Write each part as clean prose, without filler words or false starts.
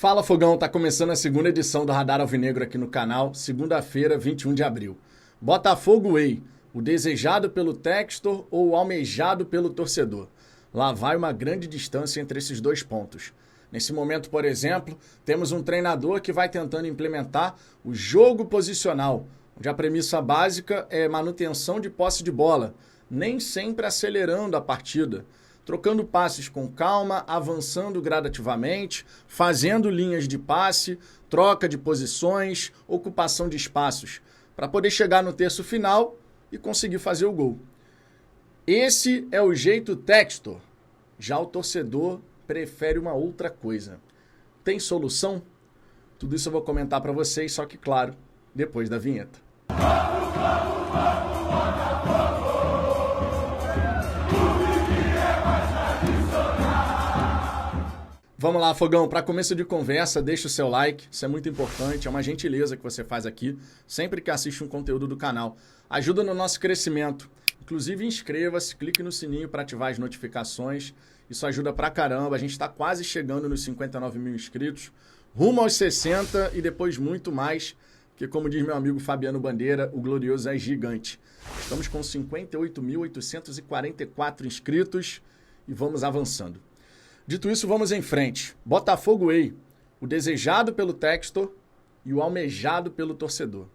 Fala Fogão, tá começando a segunda edição do Radar Alvinegro aqui no canal, segunda-feira, 21 de abril. Botafogo Way, o desejado pelo Textor ou o almejado pelo torcedor? Lá vai uma grande distância entre esses dois pontos. Nesse momento, por exemplo, temos um treinador que vai tentando implementar o jogo posicional, onde a premissa básica é manutenção de posse de bola, nem sempre acelerando a partida, trocando passes com calma, avançando gradativamente, fazendo linhas de passe, troca de posições, ocupação de espaços, para poder chegar no terço final e conseguir fazer o gol. Esse é o jeito Textor. Já o torcedor prefere uma outra coisa. Tem solução? Tudo isso eu vou comentar para vocês, só que claro, depois da vinheta. Vamos lá, Fogão, para começo de conversa, deixa o seu like, isso é muito importante, é uma gentileza que você faz aqui, sempre que assiste um conteúdo do canal. Ajuda no nosso crescimento, inclusive inscreva-se, clique no sininho para ativar as notificações, isso ajuda pra caramba, a gente está quase chegando nos 59 mil inscritos, rumo aos 60 e depois muito mais, porque como diz meu amigo Fabiano Bandeira, o glorioso é gigante. Estamos com 58.844 inscritos e vamos avançando. Dito isso, vamos em frente. Botafogo Way, o desejado pelo Textor e o almejado pelo torcedor.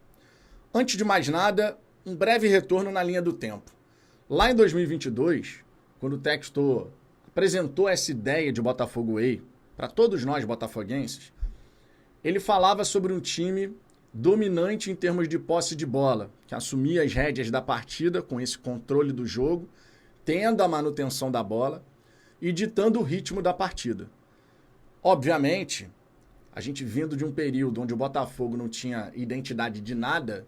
Antes de mais nada, um breve retorno na linha do tempo. Lá em 2022, quando o Textor apresentou essa ideia de Botafogo Way para todos nós botafoguenses, ele falava sobre um time dominante em termos de posse de bola, que assumia as rédeas da partida com esse controle do jogo, tendo a manutenção da bola, e ditando o ritmo da partida. Obviamente, a gente vindo de um período onde o Botafogo não tinha identidade de nada,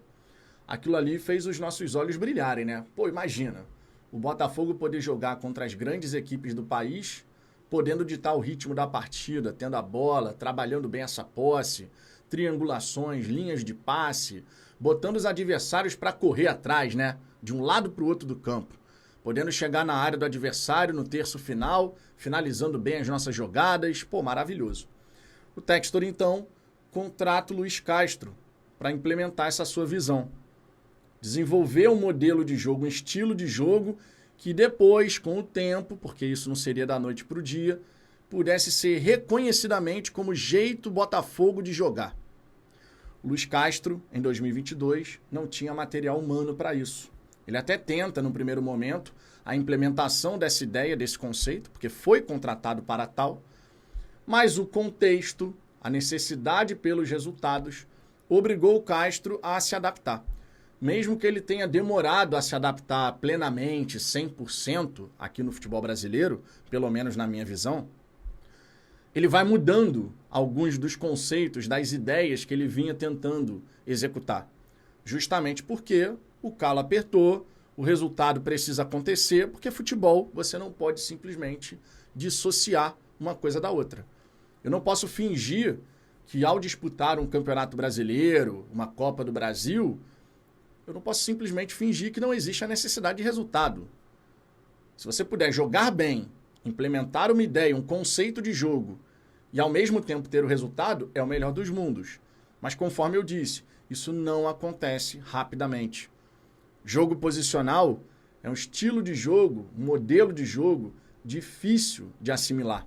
aquilo ali fez os nossos olhos brilharem, né? Pô, imagina, o Botafogo poder jogar contra as grandes equipes do país, podendo ditar o ritmo da partida, tendo a bola, trabalhando bem essa posse, triangulações, linhas de passe, botando os adversários para correr atrás, né? De um lado para o outro do campo. Podendo chegar na área do adversário no terço final, finalizando bem as nossas jogadas. Pô, maravilhoso. O Textor, então, contrata o Luiz Castro para implementar essa sua visão. Desenvolver um modelo de jogo, um estilo de jogo que depois, com o tempo, porque isso não seria da noite para o dia, pudesse ser reconhecidamente como jeito Botafogo de jogar. O Luiz Castro, em 2022, não tinha material humano para isso. Ele até tenta, no primeiro momento, a implementação dessa ideia, desse conceito, porque foi contratado para tal, mas o contexto, a necessidade pelos resultados, obrigou o Castro a se adaptar. Mesmo que ele tenha demorado a se adaptar plenamente, 100%, aqui no futebol brasileiro, pelo menos na minha visão, ele vai mudando alguns dos conceitos, das ideias que ele vinha tentando executar. Justamente porque o calo apertou, o resultado precisa acontecer, porque futebol você não pode simplesmente dissociar uma coisa da outra. Eu não posso fingir que ao disputar um campeonato brasileiro, uma Copa do Brasil, eu não posso simplesmente fingir que não existe a necessidade de resultado. Se você puder jogar bem, implementar uma ideia, um conceito de jogo e ao mesmo tempo ter o resultado, é o melhor dos mundos. Mas conforme eu disse, isso não acontece rapidamente. Jogo posicional é um estilo de jogo, um modelo de jogo difícil de assimilar.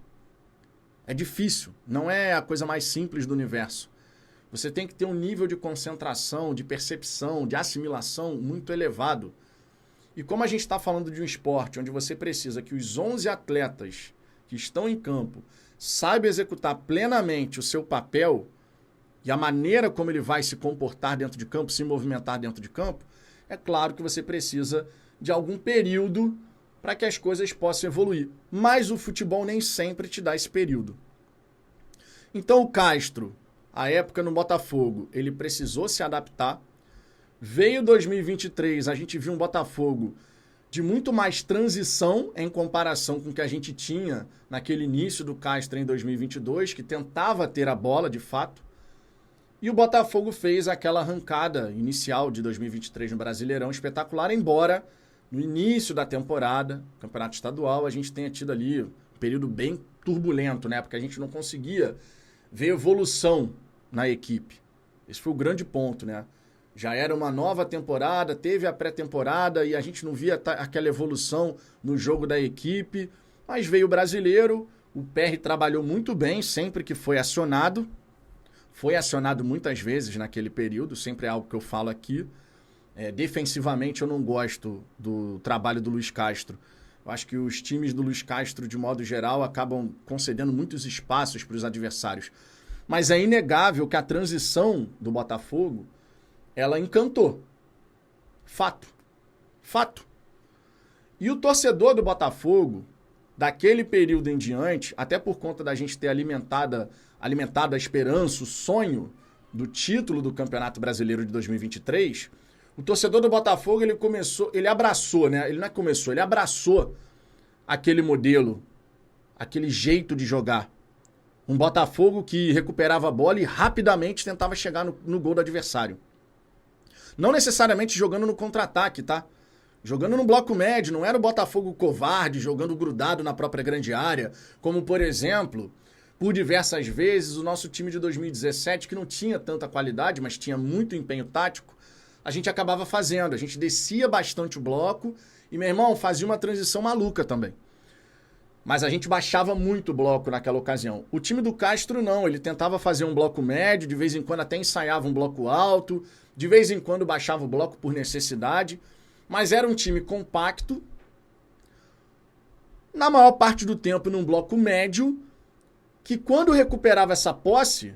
É difícil, não é a coisa mais simples do universo. Você tem que ter um nível de concentração, de percepção, de assimilação muito elevado. E como a gente está falando de um esporte onde você precisa que os 11 atletas que estão em campo saibam executar plenamente o seu papel e a maneira como ele vai se comportar dentro de campo, se movimentar dentro de campo, é claro que você precisa de algum período para que as coisas possam evoluir. Mas o futebol nem sempre te dá esse período. Então o Castro, à época no Botafogo, ele precisou se adaptar. Veio 2023, a gente viu um Botafogo de muito mais transição em comparação com o que a gente tinha naquele início do Castro em 2022, que tentava ter a bola de fato. E o Botafogo fez aquela arrancada inicial de 2023 no Brasileirão espetacular, embora no início da temporada, campeonato estadual, a gente tenha tido ali um período bem turbulento, né? Porque a gente não conseguia ver evolução na equipe. Esse foi o grande ponto, né? Já era uma nova temporada, teve a pré-temporada e a gente não via aquela evolução no jogo da equipe, mas veio o brasileiro, o PR trabalhou muito bem sempre que foi acionado muitas vezes naquele período, sempre é algo que eu falo aqui. Defensivamente eu não gosto do trabalho do Luiz Castro. Eu acho que os times do Luiz Castro, de modo geral, acabam concedendo muitos espaços para os adversários. Mas é inegável que a transição do Botafogo, ela encantou. Fato. E o torcedor do Botafogo, daquele período em diante, até por conta da gente ter alimentado a esperança, o sonho do título do Campeonato Brasileiro de 2023, o torcedor do Botafogo, ele abraçou, né? Ele abraçou aquele modelo, aquele jeito de jogar. Um Botafogo que recuperava a bola e rapidamente tentava chegar no gol do adversário. Não necessariamente jogando no contra-ataque, tá? Jogando no bloco médio, não era o Botafogo covarde, jogando grudado na própria grande área, como, por exemplo, por diversas vezes, o nosso time de 2017, que não tinha tanta qualidade, mas tinha muito empenho tático, a gente acabava fazendo. A gente descia bastante o bloco e, meu irmão, fazia uma transição maluca também. Mas a gente baixava muito o bloco naquela ocasião. O time do Castro não, ele tentava fazer um bloco médio, de vez em quando até ensaiava um bloco alto, de vez em quando baixava o bloco por necessidade, mas era um time compacto, na maior parte do tempo num bloco médio, que quando recuperava essa posse,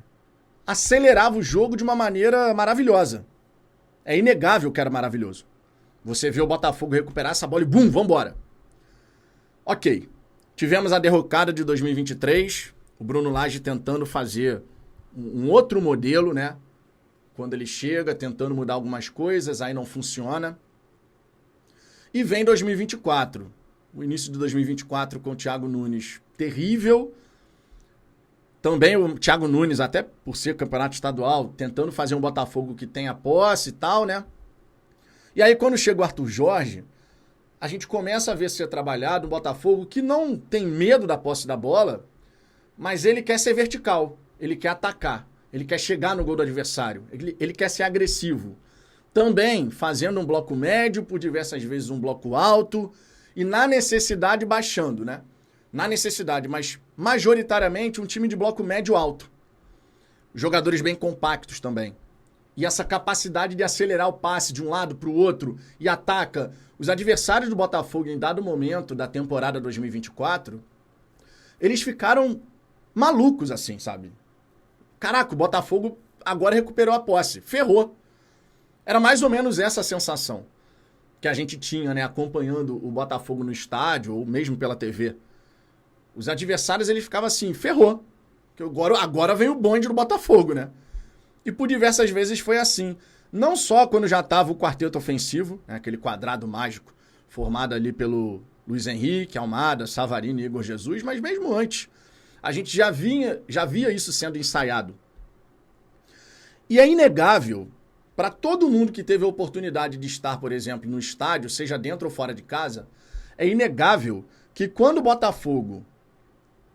acelerava o jogo de uma maneira maravilhosa. É inegável que era maravilhoso. Você vê o Botafogo recuperar essa bola e bum, vambora. Ok. Tivemos a derrocada de 2023, o Bruno Lage tentando fazer um outro modelo, né? Quando ele chega, tentando mudar algumas coisas, aí não funciona. E vem 2024. O início de 2024 com o Thiago Nunes terrível. Também o Thiago Nunes, até por ser campeonato estadual, tentando fazer um Botafogo que tenha posse e tal, né? E aí quando chega o Arthur Jorge, a gente começa a ver ser trabalhado um Botafogo que não tem medo da posse da bola, mas ele quer ser vertical, ele quer atacar, ele quer chegar no gol do adversário, ele quer ser agressivo. Também fazendo um bloco médio, por diversas vezes um bloco alto, e na necessidade baixando, né? Na necessidade, mas majoritariamente um time de bloco médio alto. Jogadores bem compactos também. E essa capacidade de acelerar o passe de um lado para o outro e ataca. Os adversários do Botafogo em dado momento da temporada 2024, eles ficaram malucos assim, sabe? Caraca, o Botafogo agora recuperou a posse. Ferrou. Era mais ou menos essa a sensação que a gente tinha, né, acompanhando o Botafogo no estádio ou mesmo pela TV. Os adversários, eles ficavam assim, ferrou. Que agora vem o bonde do Botafogo, né? E por diversas vezes foi assim. Não só quando já estava o quarteto ofensivo, né, aquele quadrado mágico formado ali pelo Luiz Henrique, Almada, Savarino e Igor Jesus, mas mesmo antes. A gente já via isso sendo ensaiado. E é inegável, para todo mundo que teve a oportunidade de estar, por exemplo, no estádio, seja dentro ou fora de casa, é inegável que quando o Botafogo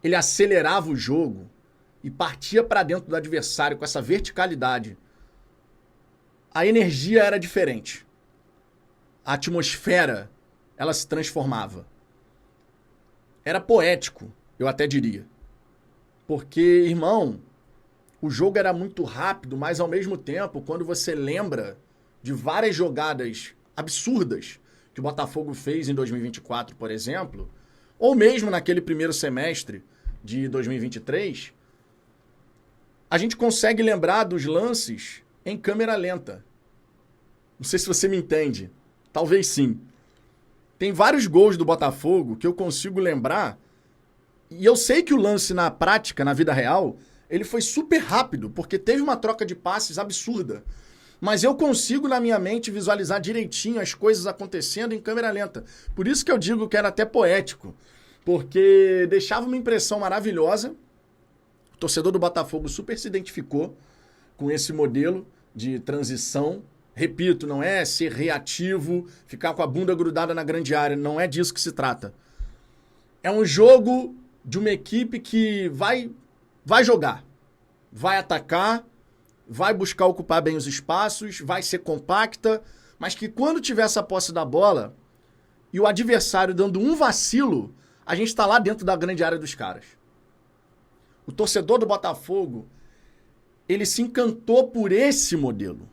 ele acelerava o jogo e partia para dentro do adversário com essa verticalidade, a energia era diferente. A atmosfera, ela se transformava. Era poético, eu até diria. Porque, irmão, o jogo era muito rápido, mas ao mesmo tempo, quando você lembra de várias jogadas absurdas que o Botafogo fez em 2024, por exemplo, ou mesmo naquele primeiro semestre de 2023, a gente consegue lembrar dos lances em câmera lenta. Não sei se você me entende. Talvez sim. Tem vários gols do Botafogo que eu consigo lembrar, e eu sei que o lance na prática, na vida real, ele foi super rápido, porque teve uma troca de passes absurda. Mas eu consigo, na minha mente, visualizar direitinho as coisas acontecendo em câmera lenta. Por isso que eu digo que era até poético, porque deixava uma impressão maravilhosa. O torcedor do Botafogo super se identificou com esse modelo de transição. Repito, não é ser reativo, ficar com a bunda grudada na grande área, não é disso que se trata. É um jogo de uma equipe que vai jogar. vai atacar, vai buscar ocupar bem os espaços, vai ser compacta, mas que quando tiver essa posse da bola e o adversário dando um vacilo, a gente está lá dentro da grande área dos caras. O torcedor do Botafogo, ele se encantou por esse modelo.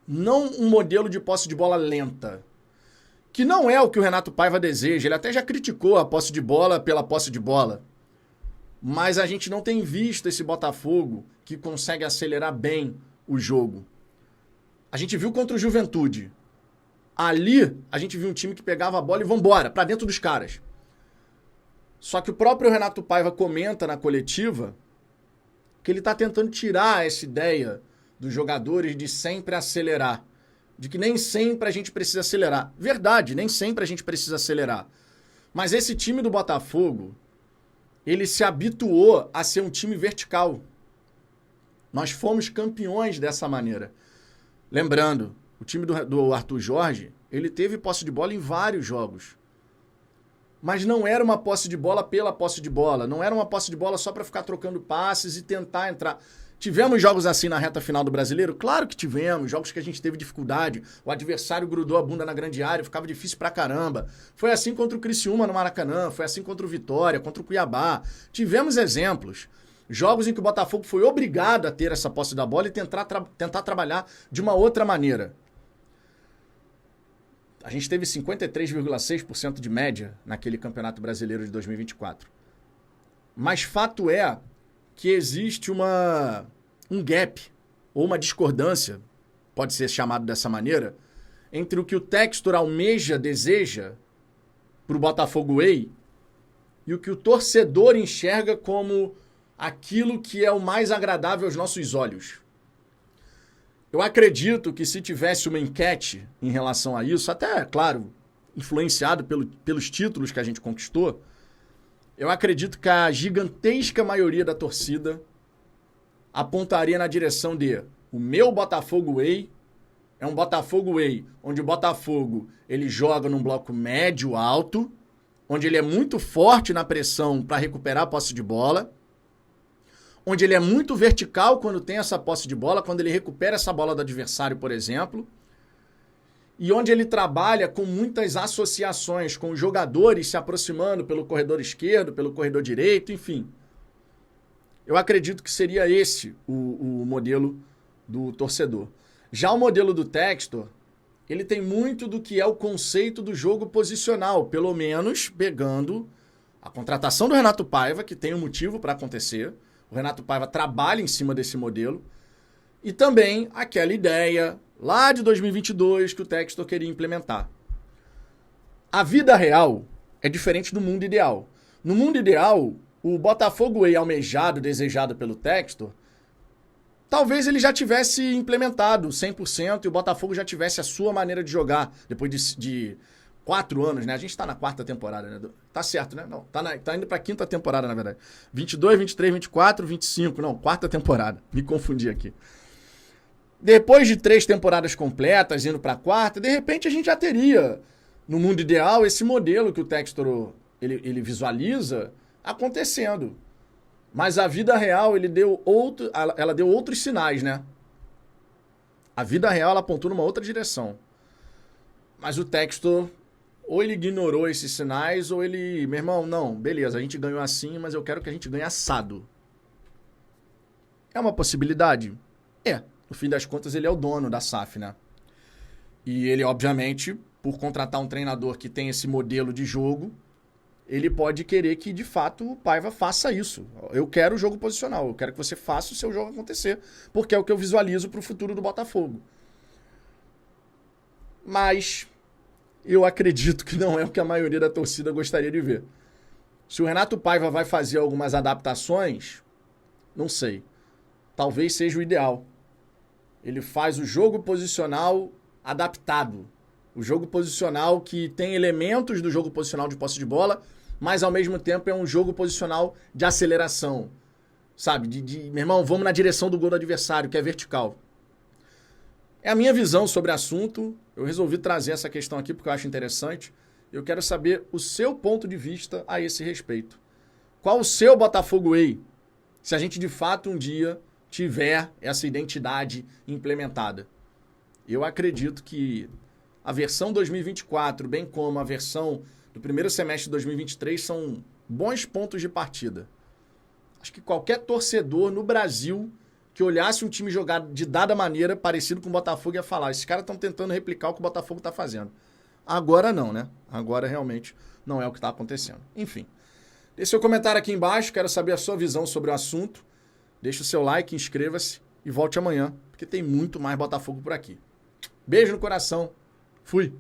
Não um modelo de posse de bola lenta, que não é o que o Renato Paiva deseja. Ele até já criticou a posse de bola pela posse de bola. Mas a gente não tem visto esse Botafogo que consegue acelerar bem o jogo. A gente viu contra o Juventude. Ali, a gente viu um time que pegava a bola e vambora, pra dentro dos caras. Só que o próprio Renato Paiva comenta na coletiva que ele tá tentando tirar essa ideia dos jogadores de sempre acelerar. De que nem sempre a gente precisa acelerar. Verdade, nem sempre a gente precisa acelerar. Mas esse time do Botafogo, ele se habituou a ser um time vertical. Nós fomos campeões dessa maneira. Lembrando, o time do Arthur Jorge, ele teve posse de bola em vários jogos. Mas não era uma posse de bola pela posse de bola. Não era uma posse de bola só para ficar trocando passes e tentar entrar. Tivemos jogos assim na reta final do Brasileiro? Claro que tivemos. Jogos que a gente teve dificuldade. O adversário grudou a bunda na grande área, ficava difícil pra caramba. Foi assim contra o Criciúma no Maracanã, foi assim contra o Vitória, contra o Cuiabá. Tivemos exemplos. Jogos em que o Botafogo foi obrigado a ter essa posse da bola e tentar trabalhar de uma outra maneira. A gente teve 53,6% de média naquele Campeonato Brasileiro de 2024. Mas fato é que existe um gap, ou uma discordância, pode ser chamado dessa maneira, entre o que o Textor almeja, deseja para o Botafogo Way e o que o torcedor enxerga como aquilo que é o mais agradável aos nossos olhos. Eu acredito que se tivesse uma enquete em relação a isso, até, claro, influenciado pelos títulos que a gente conquistou, eu acredito que a gigantesca maioria da torcida apontaria na direção de o meu Botafogo Way é um Botafogo Way, onde o Botafogo ele joga num bloco médio-alto, onde ele é muito forte na pressão para recuperar a posse de bola, onde ele é muito vertical quando tem essa posse de bola, quando ele recupera essa bola do adversário, por exemplo, e onde ele trabalha com muitas associações, com os jogadores se aproximando pelo corredor esquerdo, pelo corredor direito, enfim. Eu acredito que seria esse o modelo do torcedor. Já o modelo do Textor, ele tem muito do que é o conceito do jogo posicional, pelo menos pegando a contratação do Renato Paiva, que tem um motivo para acontecer. O Renato Paiva trabalha em cima desse modelo. E também aquela ideia lá de 2022 que o Textor queria implementar. A vida real é diferente do mundo ideal. No mundo ideal, o Botafogo Way almejado, desejado pelo Textor, talvez ele já tivesse implementado 100% e o Botafogo já tivesse a sua maneira de jogar depois de 4 anos, né? A gente tá na 4ª temporada, né? Tá certo, né? Não, tá indo pra 5ª temporada, na verdade. 22, 23, 24, 25. Não, 4ª temporada. Me confundi aqui. Depois de 3 temporadas completas, indo pra 4ª, de repente a gente já teria, no mundo ideal, esse modelo que o Textor ele visualiza acontecendo. Mas a vida real, ela deu outros sinais, né? A vida real, ela apontou numa outra direção. Mas o Textor, ou ele ignorou esses sinais, ou ele... Meu irmão, não, beleza, a gente ganhou assim, mas eu quero que a gente ganhe assado. É uma possibilidade? É. No fim das contas, ele é o dono da SAF, né? E ele, obviamente, por contratar um treinador que tem esse modelo de jogo, ele pode querer que, de fato, o Paiva faça isso. Eu quero o jogo posicional, eu quero que você faça o seu jogo acontecer, porque é o que eu visualizo para o futuro do Botafogo. Mas eu acredito que não é o que a maioria da torcida gostaria de ver. Se o Renato Paiva vai fazer algumas adaptações, não sei. Talvez seja o ideal. Ele faz o jogo posicional adaptado. O jogo posicional que tem elementos do jogo posicional de posse de bola, mas ao mesmo tempo é um jogo posicional de aceleração. Sabe? Meu irmão, vamos na direção do gol do adversário, que é vertical. É a minha visão sobre o assunto. Eu resolvi trazer essa questão aqui porque eu acho interessante. Eu quero saber o seu ponto de vista a esse respeito. Qual o seu Botafogo Way? se a gente de fato um dia tiver essa identidade implementada. Eu acredito que a versão 2024, bem como a versão do primeiro semestre de 2023, são bons pontos de partida. Acho que qualquer torcedor no Brasil que olhasse um time jogar de dada maneira, parecido com o Botafogo, ia falar, esses caras estão tentando replicar o que o Botafogo está fazendo. Agora não, né? Agora realmente não é o que está acontecendo. Enfim, deixe seu comentário aqui embaixo, quero saber a sua visão sobre o assunto. Deixe o seu like, inscreva-se e volte amanhã, porque tem muito mais Botafogo por aqui. Beijo no coração. Fui.